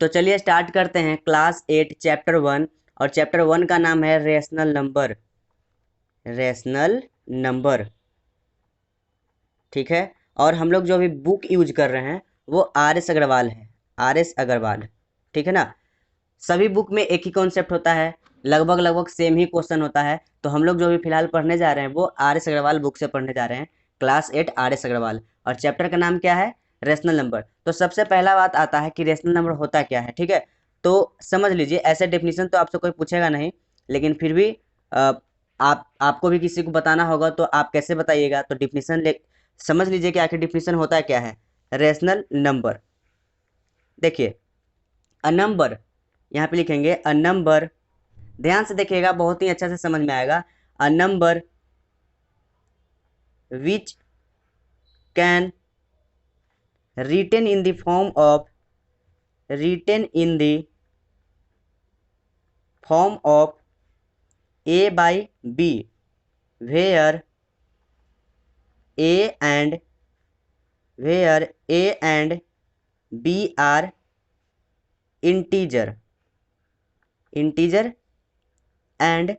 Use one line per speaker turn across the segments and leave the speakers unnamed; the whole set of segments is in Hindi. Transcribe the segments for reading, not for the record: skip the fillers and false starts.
तो चलिए स्टार्ट करते हैं क्लास 8 चैप्टर 1। और चैप्टर 1 का नाम है रेशनल नंबर। रेशनल नंबर, ठीक है। और हम लोग जो अभी बुक यूज कर रहे हैं वो आर एस अग्रवाल है। आर एस अग्रवाल, ठीक है ना। सभी बुक में एक ही कॉन्सेप्ट होता है, लगभग लगभग सेम ही क्वेश्चन होता है। तो हम लोग जो भी फिलहाल पढ़ने जा रहे हैं वो आर एस अग्रवाल बुक से पढ़ने जा रहे हैं, क्लास 8 आर एस अग्रवाल। और चैप्टर का नाम क्या है? Rational number. तो सबसे पहला बात आता है कि रेशनल नंबर होता क्या है, ठीक है। तो समझ लीजिए, ऐसे डेफिनेशन तो आपसे कोई पूछेगा नहीं, लेकिन फिर भी आपको भी किसी को बताना होगा, तो आप कैसे बताइएगा? तो डिफिनीशन ले समझ लीजिए कि आखिर डिफिनीशन होता क्या है रेशनल नंबर। देखिए, अ नंबर, यहाँ पे लिखेंगे अ नंबर। ध्यान से देखिएगा, बहुत ही अच्छा से समझ में आएगा। अ number which can written in the form of written in the form of a by b, where a and b are integer and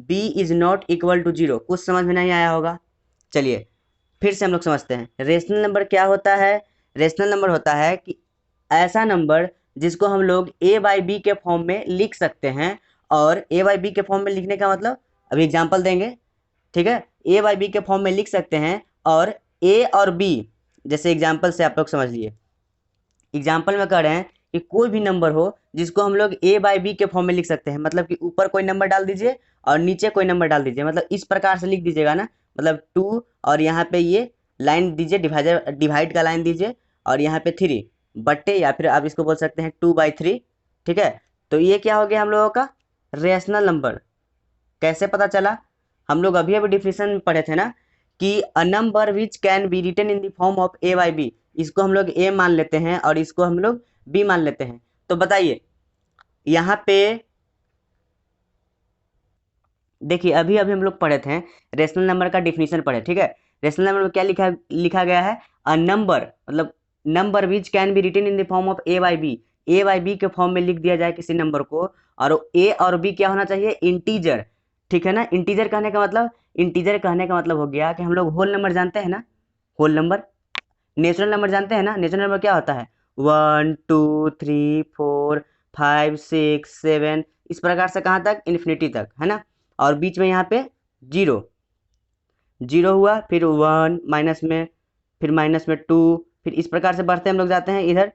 b is not equal to 0। कुछ समझ में नहीं आया होगा? चलिए फिर से हम लोग समझते हैं रेशनल नंबर क्या होता है। रेशनल नंबर होता है कि ऐसा नंबर जिसको हम लोग ए बाई बी के फॉर्म में लिख सकते हैं। और ए बाई बी के फॉर्म में लिखने का मतलब, अभी एग्जांपल देंगे, ठीक है। ए बाई बी के फॉर्म में लिख सकते हैं, और ए और बी, जैसे एग्जांपल से आप लोग समझ लिए। एग्जाम्पल में कह रहे हैं कि कोई भी नंबर हो जिसको हम लोग ए बाई बी के फॉर्म में लिख सकते हैं, मतलब कि ऊपर कोई नंबर डाल दीजिए और नीचे कोई नंबर डाल दीजिए, मतलब इस प्रकार से लिख दीजिएगा ना। मतलब 2, और यहाँ पे ये लाइन दीजिए, डिवाइड का लाइन दीजिए, और यहाँ पे 3 बट्टे, या फिर आप इसको बोल सकते हैं 2/3, ठीक है। तो ये क्या हो गया हम लोगों का रेशनल नंबर। कैसे पता चला? हम लोग अभी अभी डिफिनेशन में पढ़े थे ना कि a number which can be written in the form of a by b. इसको हम लोग ए मान लेते हैं और इसको हम लोग बी मान लेते हैं। तो बताइए, यहाँ पे देखिए, अभी अभी हम लोग पढ़े थे, रेशनल नंबर का डिफिनीशन पढ़े, ठीक है। रेशनल नंबर में क्या लिखा लिखा गया है? अ नंबर, मतलब number which can be written in the form of a by b. A by b के फॉर्म में लिख दिया जाए किसी नंबर को, और ए और बी क्या होना चाहिए? इंटीजर, ठीक है ना। इंटीजर कहने का मतलब, इंटीजर कहने का मतलब हो गया कि हम लोग होल नंबर जानते हैं ना, होल नंबर। नेचुरल नंबर जानते हैं ना, नेचुरल नंबर क्या होता है? 1 2 3 4 5 6 7, इस प्रकार से कहाँ तक? इन्फिनिटी तक, है ना। और बीच में यहाँ पे जीरो, जीरो हुआ, फिर 1 माइनस में, फिर माइनस में 2, फिर इस प्रकार से बढ़ते हम लोग जाते हैं इधर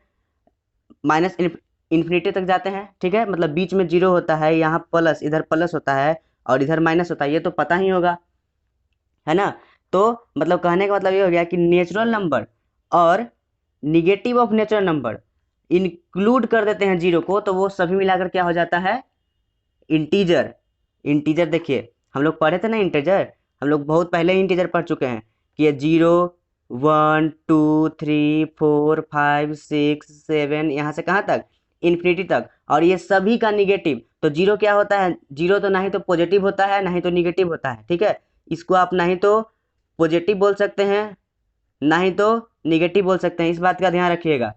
माइनस इन्फिनिटी तक जाते हैं, ठीक है। मतलब बीच में जीरो होता है, यहाँ प्लस, इधर प्लस होता है, और इधर माइनस होता है, ये तो पता ही होगा, है ना। तो मतलब कहने का मतलब ये हो गया कि नेचुरल नंबर और negative of natural number include कर देते हैं जीरो को, तो वो सभी मिलाकर क्या हो जाता है? इंटीजर। इंटीजर देखिए, हम लोग पढ़े थे ना इंटीजर, हम लोग बहुत पहले ही इंटीजर पढ़ चुके हैं कि ये 0 1 2 3 4 5 6 7, यहाँ से कहाँ तक? इन्फिनिटी तक। और ये सभी का निगेटिव, तो जीरो क्या होता है? जीरो तो ना ही तो पॉजिटिव होता है, ना ही तो निगेटिव होता है, ठीक है। इसको आप ना ही तो पॉजिटिव बोल सकते हैं, ना ही तो निगेटिव बोल सकते हैं, इस बात का ध्यान रखिएगा।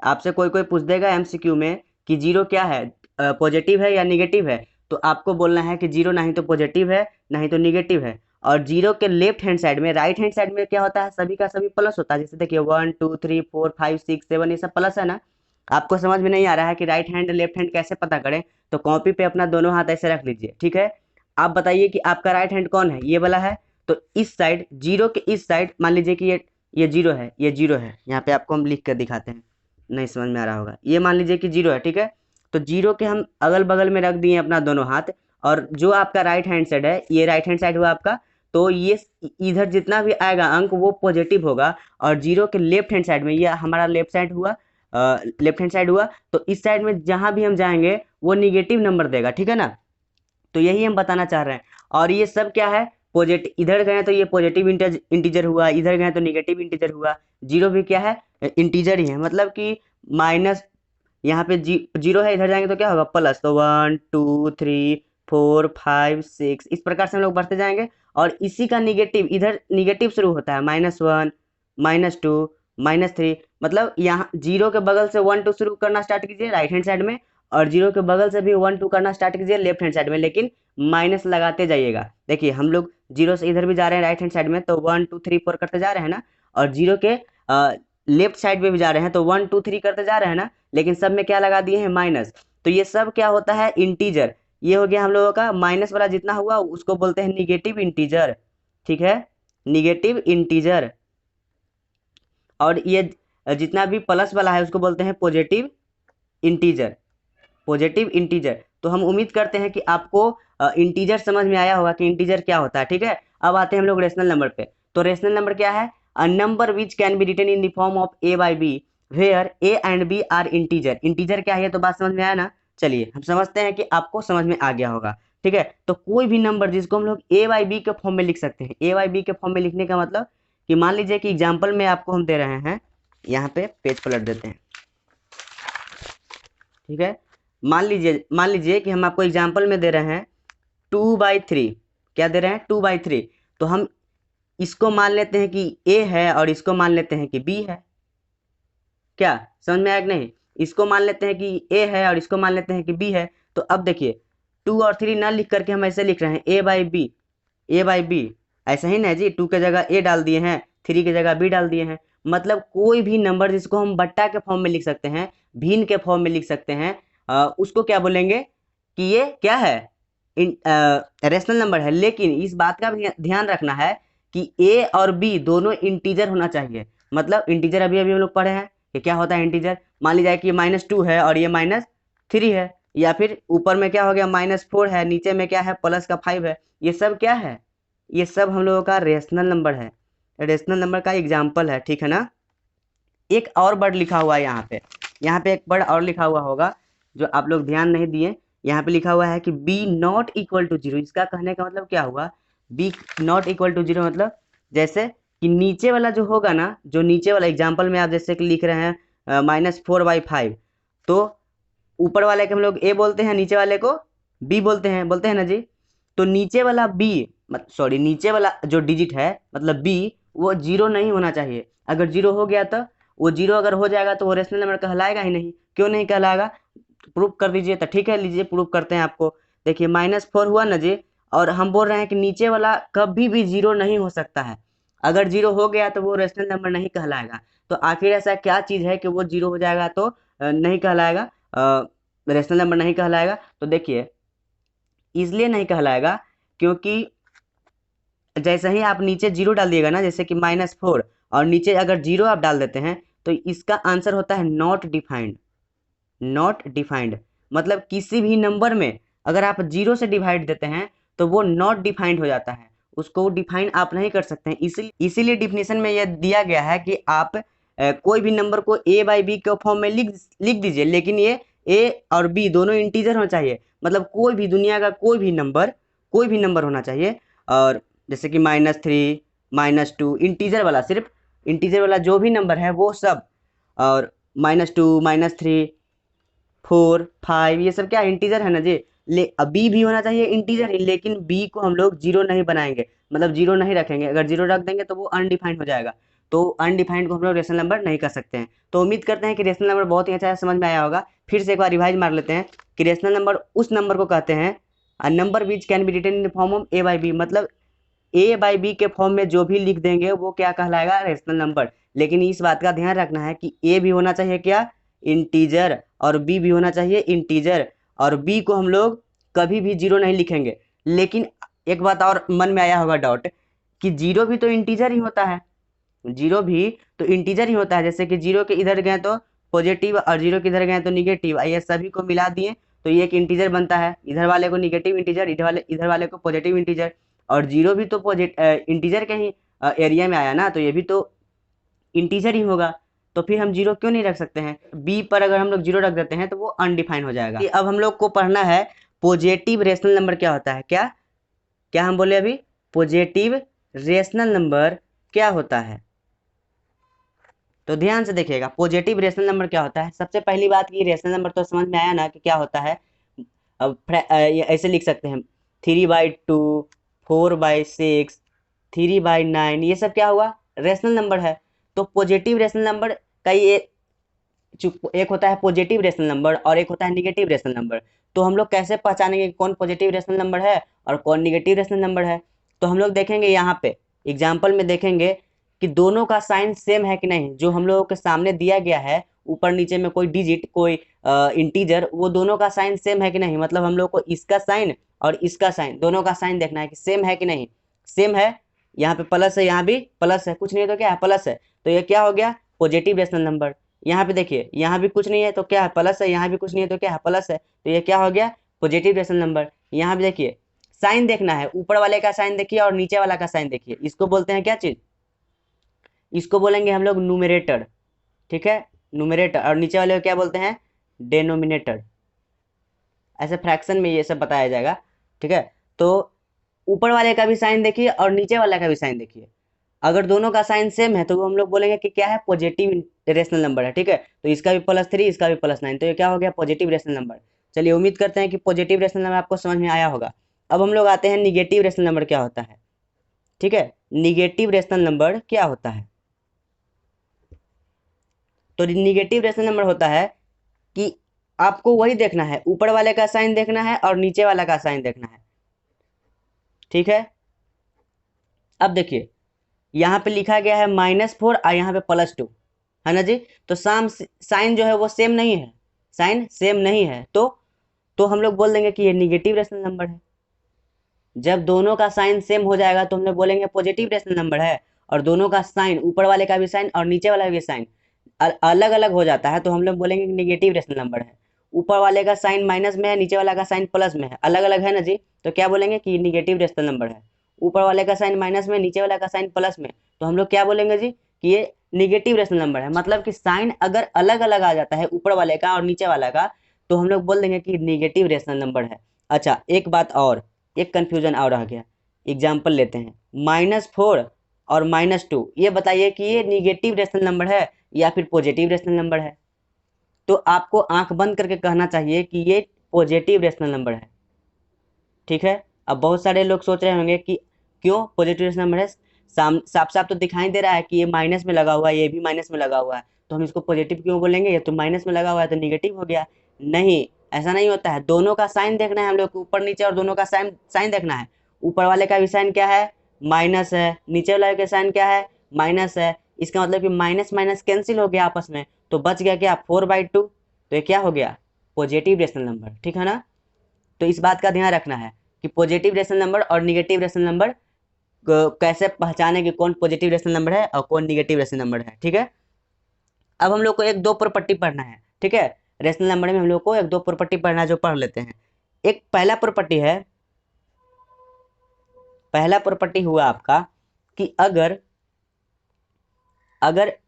आपसे कोई कोई पूछ देगा एमसीक्यू में कि जीरो क्या है, पॉजिटिव है या निगेटिव है, तो आपको बोलना है कि जीरो ना ही तो पॉजिटिव है, ना ही तो निगेटिव है। और जीरो के लेफ्ट हैंड साइड में, राइट हैंड साइड में क्या होता है? सभी का सभी प्लस होता है। जैसे देखिए 1 2 3 4 5 6 7, ये सब प्लस है ना। आपको समझ में नहीं आ रहा है कि राइट हैंड लेफ्ट हैंड कैसे पता करें? तो कॉपी पे अपना दोनों हाथ ऐसे रख लीजिए, ठीक है। आप बताइए कि आपका राइट हैंड कौन है? ये वाला है। तो इस साइड, जीरो के इस साइड मान लीजिए कि ये जीरो है, ये जीरो है। यहाँ पे आपको हम लिख कर दिखाते हैं, नहीं समझ में आ रहा होगा। ये मान लीजिए कि जीरो है, ठीक है। तो जीरो के हम अगल बगल में रख दिए अपना दोनों हाथ, और जो आपका राइट हैंड साइड है, ये राइट हैंड साइड हुआ आपका, तो ये इधर जितना भी आएगा अंक वो पॉजिटिव होगा। और जीरो के लेफ्ट हैंड साइड में, ये हमारा लेफ्ट साइड हुआ, लेफ्ट हैंड साइड हुआ, तो इस साइड में जहां भी हम जाएंगे वो निगेटिव नंबर देगा, ठीक है ना। तो यही हम बताना चाह रहे हैं। और ये सब क्या है? पॉजिटिव, इधर गए तो ये पॉजिटिव इंटीजर हुआ, इधर गए तो निगेटिव इंटीजर हुआ। जीरो भी क्या है? इंटीजर ही है, मतलब कि माइनस, यहाँ पे जीरो है, इधर जाएंगे तो क्या होगा? प्लस। तो 1 2 3 4 5 6, इस प्रकार से हम लोग बढ़ते जाएंगे। और इसी का निगेटिव, इधर निगेटिव शुरू होता है, -1 -2 -3, मतलब यहाँ 0 के बगल से 1 2 शुरू करना स्टार्ट कीजिए राइट हैंड साइड में, और 0 के बगल से भी 1 2 करना स्टार्ट कीजिए लेफ्ट हैंड साइड में, लेकिन माइनस लगाते जाइएगा। देखिए हम लोग 0 से इधर भी जा रहे हैं राइट हैंड साइड में, तो 1 2 3 4 करते जा रहे हैं ना, और 0 के लेफ्ट साइड में भी जा रहे हैं तो 1 2 3 करते जा रहे हैं ना, लेकिन सब में क्या लगा दिए हैं, माइनस। तो ये सब क्या होता है, इंटीजर। ये हो गया हम लोगों का माइनस वाला जितना हुआ उसको बोलते हैं निगेटिव इंटीजर, ठीक है, निगेटिव इंटीजर। और ये जितना भी प्लस वाला है उसको बोलते हैं पॉजिटिव इंटीजर, पॉजिटिव इंटीजर। तो हम उम्मीद करते हैं कि आपको इंटीजर समझ में आया होगा कि इंटीजर क्या होता है, ठीक है। अब आते हैं हम लोग रेशनल नंबर पे। तो रेशनल नंबर क्या है, a number which can be written in the form of a by b where a and b are integer. Integer क्या है, तो बात समझ में आया ना। चलिए हम समझते हैं कि आपको समझ में आ गया होगा, ठीक है। तो कोई भी नंबर जिसको हम लोग a by b के फॉर्म में लिख सकते हैं, a by b के फॉर्म में लिखने का मतलब कि मान लीजिए कि एग्जाम्पल में आपको हम दे रहे हैं, यहाँ पे पेज पलट देते हैं, ठीक है। मान लीजिए कि हम आपको एग्जाम्पल में दे रहे हैं 2/3, क्या दे रहे हैं, 2/3। तो हम इसको मान लेते हैं कि a है और इसको मान लेते हैं कि b है, क्या समझ में आया कि नहीं। इसको मान लेते हैं कि a है और इसको मान लेते हैं कि b है। तो अब देखिए 2 और 3 ना लिख करके हम ऐसे लिख रहे हैं a बाई बी, ऐसा ही ना जी, 2 के जगह a डाल दिए हैं, 3 की जगह b डाल दिए हैं। मतलब कोई भी नंबर जिसको हम बट्टा के फॉर्म में लिख सकते हैं, भिन्न के फॉर्म में लिख सकते हैं, उसको क्या बोलेंगे कि ये क्या है, रेशनल नंबर है। लेकिन इस बात का भी ध्यान रखना है कि a और b दोनों इंटीजर होना चाहिए। मतलब इंटीजर अभी अभी हम लोग पढ़े हैं कि क्या होता है इंटीजर। मान लीजिए कि -2 है और ये -3 है, या फिर ऊपर में क्या हो गया -4 है, नीचे में क्या है प्लस का 5 है। ये सब क्या है, ये सब हम लोगों का रेशनल नंबर है, रेशनल नंबर का एग्जाम्पल है, ठीक है ना। एक और वर्ड लिखा हुआ है यहाँ पे एक वर्ड और लिखा हुआ होगा जो आप लोग ध्यान नहीं दिए। यहाँ पे लिखा हुआ है कि बी नॉट इक्वल टू 0। इसका कहने का मतलब क्या हुआ, बी नॉट इक्वल टू 0 मतलब जैसे कि नीचे वाला जो होगा ना, जो नीचे वाला एग्जाम्पल में आप जैसे कि लिख रहे हैं -4/5, तो ऊपर वाले को हम लोग ए बोलते हैं, नीचे वाले को बी बोलते हैं ना जी। तो नीचे वाला बी, सॉरी नीचे वाला जो डिजिट है मतलब बी, वो 0 नहीं होना चाहिए। अगर 0 हो गया तो वो 0 अगर हो जाएगा तो वो रेशनल नंबर कहलाएगा ही नहीं। क्यों नहीं कहलाएगा, प्रूफ कर दीजिए। तो ठीक है, लीजिए प्रूफ करते हैं आपको। देखिए -4 हुआ ना जी, और हम बोल रहे हैं कि नीचे वाला कभी भी 0 नहीं हो सकता है। अगर 0 हो गया तो वो रेशनल नंबर नहीं कहलाएगा। तो आखिर ऐसा क्या चीज़ है कि वो 0 हो जाएगा तो नहीं कहलाएगा, रेशनल नंबर नहीं कहलाएगा। तो देखिए इसलिए नहीं कहलाएगा क्योंकि जैसे ही आप नीचे 0 डाल दिएगा ना, जैसे कि -4 और नीचे अगर 0 आप डाल देते हैं, तो इसका आंसर होता है नॉट डिफाइंड। नॉट डिफाइंड मतलब किसी भी नंबर में अगर आप 0 से डिवाइड देते हैं तो वो नॉट डिफाइंड हो जाता है, उसको डिफाइन आप नहीं कर सकते हैं। इसीलिए डिफिनेशन में यह दिया गया है कि आप कोई भी नंबर को a बाई बी के फॉर्म में लिख दीजिए, लेकिन ये a और b दोनों इंटीजर होना चाहिए। मतलब कोई भी दुनिया का कोई भी नंबर होना चाहिए। और जैसे कि -3 -2 इंटीजर वाला, सिर्फ इंटीजर वाला जो भी नंबर है वो सब, और -2 -3 4 5 ये सब क्या इंटीजर है ना जी। बी भी होना चाहिए इंटीजर ही, लेकिन बी को हम लोग 0 नहीं बनाएंगे, मतलब 0 नहीं रखेंगे। अगर 0 रख देंगे तो वो अनडिफाइंड हो जाएगा, तो अनडिफाइंड को हम लोग रेशनल नंबर नहीं कर सकते हैं। तो उम्मीद करते हैं कि रेशनल नंबर बहुत ही अच्छा समझ में आया होगा। फिर से एक बार रिवाइज मार लेते हैं कि रेशनल नंबर उस नंबर को कहते हैं a number which can be written in form of a by b. मतलब a बाई बी के फॉर्म में जो भी लिख देंगे वो क्या कहलाएगा, रेशनल नंबर। लेकिन इस बात का ध्यान रखना है कि a भी होना चाहिए क्या, इंटीजर, और b भी होना चाहिए इंटीजर, और b को हम लोग कभी भी 0 नहीं लिखेंगे। लेकिन एक बात और मन में आया होगा डाउट कि 0 भी तो इंटीजर ही होता है, 0 भी तो इंटीजर ही होता है। जैसे कि 0 के इधर गए तो पॉजिटिव और 0 के इधर गए तो निगेटिव, ये सभी को मिला दिए तो ये एक इंटीजर बनता है। इधर वाले को निगेटिव इंटीजर, इधर वाले को पॉजिटिव इंटीजर, और 0 भी तो इंटीजर के ही एरिया में आया ना, तो ये भी तो इंटीजर ही होगा। तो फिर हम 0 क्यों नहीं रख सकते हैं, बी पर अगर हम लोग 0 रख देते हैं तो वो अनडिफाइन हो जाएगा। अब हम लोग को पढ़ना है पॉजिटिव रेशनल नंबर क्या होता है। क्या क्या हम बोले अभी, पॉजिटिव रेशनल नंबर क्या होता है। तो ध्यान से देखिएगा पॉजिटिव रेशनल नंबर क्या होता है। सबसे पहली बात कि रेशनल नंबर तो समझ में आया ना कि क्या होता है। अब ऐसे लिख सकते हैं 3/2 4/6 3/9, ये सब क्या हुआ, रेशनल नंबर है। तो पॉजिटिव रेशनल नंबर का ये एक होता है पॉजिटिव रेशनल नंबर और एक होता है निगेटिव रेशनल नंबर। तो हम लोग कैसे पहचानेंगे कौन पॉजिटिव रेशनल नंबर है और कौन निगेटिव रेशनल नंबर है? तो हम लोग देखेंगे यहाँ पे एग्जाम्पल में देखेंगे कि दोनों का साइन सेम है कि नहीं। जो हम लोगों के सामने दिया गया है ऊपर नीचे में कोई डिजिट कोई इंटीजर, वो दोनों का साइन सेम है कि नहीं। मतलब हम लोग को इसका साइन और इसका साइन दोनों का साइन देखना है कि सेम है कि नहीं। सेम है, यहाँ पे प्लस है, यहाँ भी प्लस है, कुछ नहीं है तो क्या है प्लस है, तो ये क्या हो गया पॉजिटिव रेशनल नंबर। यहाँ पे देखिए यहाँ भी कुछ नहीं है तो क्या है प्लस है, यहाँ भी कुछ नहीं है तो क्या है प्लस है, तो ये क्या हो गया पॉजिटिव रेशनल नंबर। यहाँ भी देखिए साइन देखना है, ऊपर वाले का साइन देखिए और नीचे वाला का साइन देखिए, इसको बोलते हैं क्या चीज, इसको बोलेंगे हम लोग न्यूमरेटर। ठीक है, न्यूमरेटर। और नीचे वाले को क्या बोलते हैं डेनोमिनेटर। ऐसे फ्रैक्शन में ये सब बताया जाएगा। ठीक है, तो ऊपर वाले का भी साइन देखिए और नीचे वाले का भी साइन देखिए। अगर दोनों का साइन सेम है तो वो हम लोग बोलेंगे कि क्या है पॉजिटिव रेशनल नंबर है। ठीक है, तो इसका भी +3 इसका भी +9, तो ये क्या हो गया पॉजिटिव रेशनल नंबर। चलिए उम्मीद करते हैं कि पॉजिटिव रेशनल नंबर आपको समझ में आया होगा। अब हम लोग आते हैं निगेटिव रेशनल नंबर क्या होता है। ठीक है, निगेटिव रेशनल नंबर क्या होता है? तो निगेटिव रेशनल नंबर होता है कि आपको वही देखना है, ऊपर वाले का साइन देखना है और नीचे वाला का साइन देखना है। ठीक है, अब देखिए यहाँ पे लिखा गया है -4 और यहाँ पे +2 है ना जी। तो साइन जो है वो सेम नहीं है, साइन सेम नहीं है, तो हम लोग बोल देंगे कि ये निगेटिव रेशनल नंबर है। जब दोनों का साइन सेम हो जाएगा तो हम लोग बोलेंगे पॉजिटिव रेशनल नंबर है, और दोनों का साइन ऊपर वाले का भी साइन और नीचे वाला भी साइन अलग अलग हो जाता है तो हम लोग बोलेंगे कि निगेटिव रेशनल नंबर है। ऊपर वाले का साइन माइनस में है, नीचे वाला का साइन प्लस में है, अलग अलग है ना जी, तो क्या बोलेंगे कि निगेटिव रेशनल नंबर है। ऊपर वाले का साइन माइनस में, नीचे वाला का साइन प्लस में, तो हम लोग क्या बोलेंगे जी कि ये निगेटिव रेशनल नंबर है। मतलब कि साइन अगर अलग अलग आ जाता है ऊपर वाले का और नीचे वाला का, तो हम लोग बोल देंगे कि निगेटिव रेशनल नंबर है। अच्छा एक बात और, एक कंफ्यूजन और रह गया। एग्जाम्पल लेते हैं -4 और -2, ये बताइए कि ये निगेटिव रेशनल नंबर है या फिर पॉजिटिव रेशनल नंबर है। तो आपको आंख बंद करके कहना चाहिए कि ये पॉजिटिव रेशनल नंबर है। ठीक है, अब बहुत सारे लोग सोच रहे होंगे कि क्यों पॉजिटिव रेशनल नंबर है, साफ साफ तो दिखाई दे रहा है कि ये माइनस में लगा हुआ है, ये भी माइनस में लगा हुआ है, तो हम इसको पॉजिटिव क्यों बोलेंगे, ये तो माइनस में लगा हुआ है तो निगेटिव हो गया। नहीं, ऐसा नहीं होता है। दोनों का साइन देखना है हम लोग को, ऊपर नीचे, और दोनों का साइन साइन देखना है। ऊपर वाले का भी साइन क्या है माइनस है, नीचे वाले का साइन क्या है माइनस है। इसका मतलब कि माइनस माइनस कैंसिल हो गया आपस में, तो बच गया क्या 4/2, तो ये क्या हो गया पॉजिटिव रेशनल नंबर। ठीक है ना, तो इस बात का ध्यान रखना है कि पॉजिटिव रेशनल नंबर और निगेटिव रेशनल नंबर कैसे पहचाने कि कौन पॉजिटिव रेशनल नंबर है और कौन निगेटिव रेशनल नंबर है। ठीक है, अब हम लोग को एक दो प्रॉपर्टी पढ़ना है। ठीक है, रेशनल नंबर में हम लोग को एक दो प्रॉपर्टी पढ़ना है, जो पढ़ लेते हैं। एक पहला प्रॉपर्टी है, पहला प्रॉपर्टी हुआ आपका कि अगर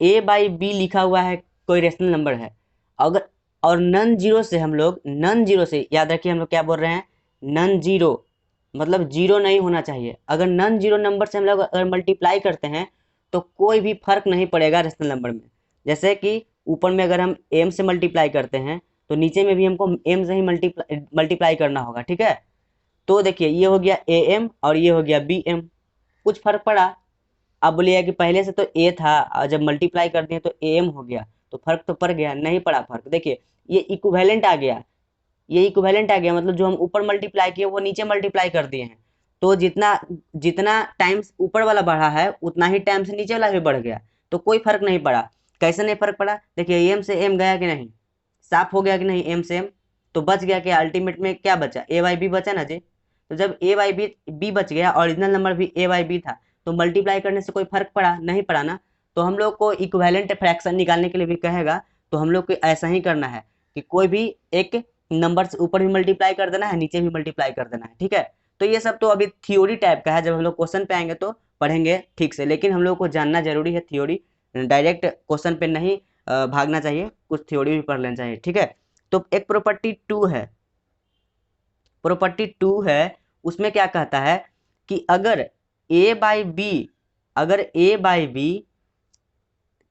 a/b लिखा हुआ है, कोई रेशनल नंबर है, अगर और नन जीरो से, हम लोग नन जीरो से, याद रखिए हम लोग क्या बोल रहे हैं नन जीरो, मतलब जीरो नहीं होना चाहिए। अगर नन जीरो नंबर से हम लोग अगर मल्टीप्लाई करते हैं तो कोई भी फर्क नहीं पड़ेगा रेशनल नंबर में। जैसे कि ऊपर में अगर हम m से मल्टीप्लाई करते हैं तो नीचे में भी हमको m से ही मल्टीप्लाई करना होगा। ठीक है, तो देखिए ये हो गया am और ये हो गया bm, कुछ फर्क पड़ा? आप बोलिए कि पहले से तो a था और जब मल्टीप्लाई कर दिए तो am हो गया, तो फर्क तो पड़ गया? नहीं पड़ा फर्क। देखिए ये इक्विवेलेंट आ गया, ये इक्विवेलेंट आ गया, मतलब जो हम ऊपर मल्टीप्लाई किए वो नीचे मल्टीप्लाई कर दिए हैं, तो जितना जितना टाइम्स ऊपर वाला बढ़ा है उतना ही टाइम्स नीचे वाला भी बढ़ गया, तो कोई फर्क नहीं पड़ा। कैसे नहीं फर्क पड़ा? देखिए एम से एम गया कि नहीं, साफ हो गया कि नहीं एम से एम, तो बच गया कि अल्टीमेट में क्या बचा a/b बचा ना जी। तो जब a/b बच गया, ओरिजिनल नंबर भी a/b था, तो मल्टीप्लाई करने से कोई फर्क पड़ा नहीं पड़ा ना। तो हम लोग को इक्विवेलेंट फ्रैक्शन निकालने के लिए भी कहेगा तो हम लोग को ऐसा ही करना है कि कोई भी एक नंबर से ऊपर भी मल्टीप्लाई कर देना है, नीचे भी मल्टीप्लाई कर देना है। ठीक है, तो ये सब तो अभी थ्योरी टाइप का है, जब हम लोग क्वेश्चन पे आएंगे तो पढ़ेंगे ठीक से, लेकिन हम लोग को जानना जरूरी है थ्योरी, डायरेक्ट क्वेश्चन पे नहीं भागना चाहिए, कुछ थ्योरी भी पढ़ लेना चाहिए। ठीक है, तो एक प्रॉपर्टी 2 है, प्रॉपर्टी 2 है, उसमें क्या कहता है कि अगर a/b, अगर a/b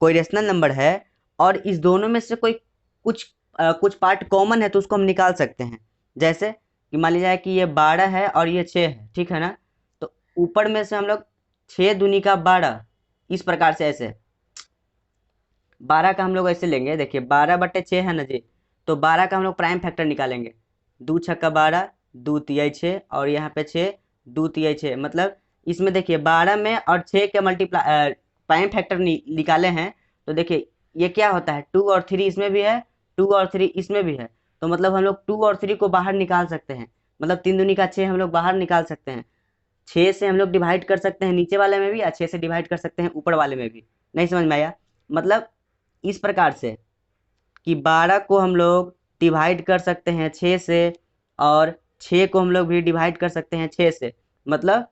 कोई रेशनल नंबर है और इस दोनों में से कोई कुछ पार्ट कॉमन है तो उसको हम निकाल सकते हैं। जैसे कि मान लीजिए कि ये 12 है और ये 6 है, ठीक है ना, तो ऊपर में से हम लोग 6 दूनी का 12, इस प्रकार से ऐसे 12 का हम लोग ऐसे लेंगे, देखिए 12/6 है ना जी, तो 12 का हम लोग प्राइम फैक्टर निकालेंगे। 2 छक्का 12, 2 तिहाई 6, और यहाँ पे 6, 2 तिहाई 6, मतलब इसमें देखिए 12 में और 6 के मल्टीप्लाई प्राइम फैक्टर निकाले हैं, तो देखिए ये क्या होता है, 2 और 3 इसमें भी है, 2 और 3 इसमें भी है, तो मतलब हम लोग 2 और 3 को बाहर निकाल सकते हैं, मतलब 3 दूनी का 6 हम लोग बाहर निकाल सकते हैं। 6 से हम लोग डिवाइड कर सकते हैं नीचे वाले में भी, और 6 से डिवाइड कर सकते हैं ऊपर वाले में भी। नहीं समझ में आया? मतलब इस प्रकार से कि 12 को हम लोग डिवाइड कर सकते हैं 6 से, और 6 को हम लोग भी डिवाइड कर सकते हैं 6 से। मतलब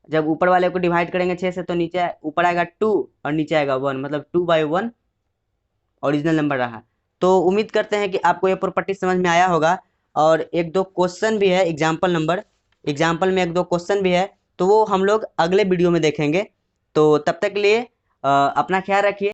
जब ऊपर वाले को डिवाइड करेंगे 6 से, तो नीचे ऊपर आएगा 2 और नीचे आएगा 1, मतलब 2/1 ओरिजिनल नंबर रहा। तो उम्मीद करते हैं कि आपको ये प्रॉपर्टी समझ में आया होगा, और एक दो क्वेश्चन भी है एग्जाम्पल में एक दो क्वेश्चन भी है, तो वो हम लोग अगले वीडियो में देखेंगे। तो तब तक के लिए अपना ख्याल रखिए।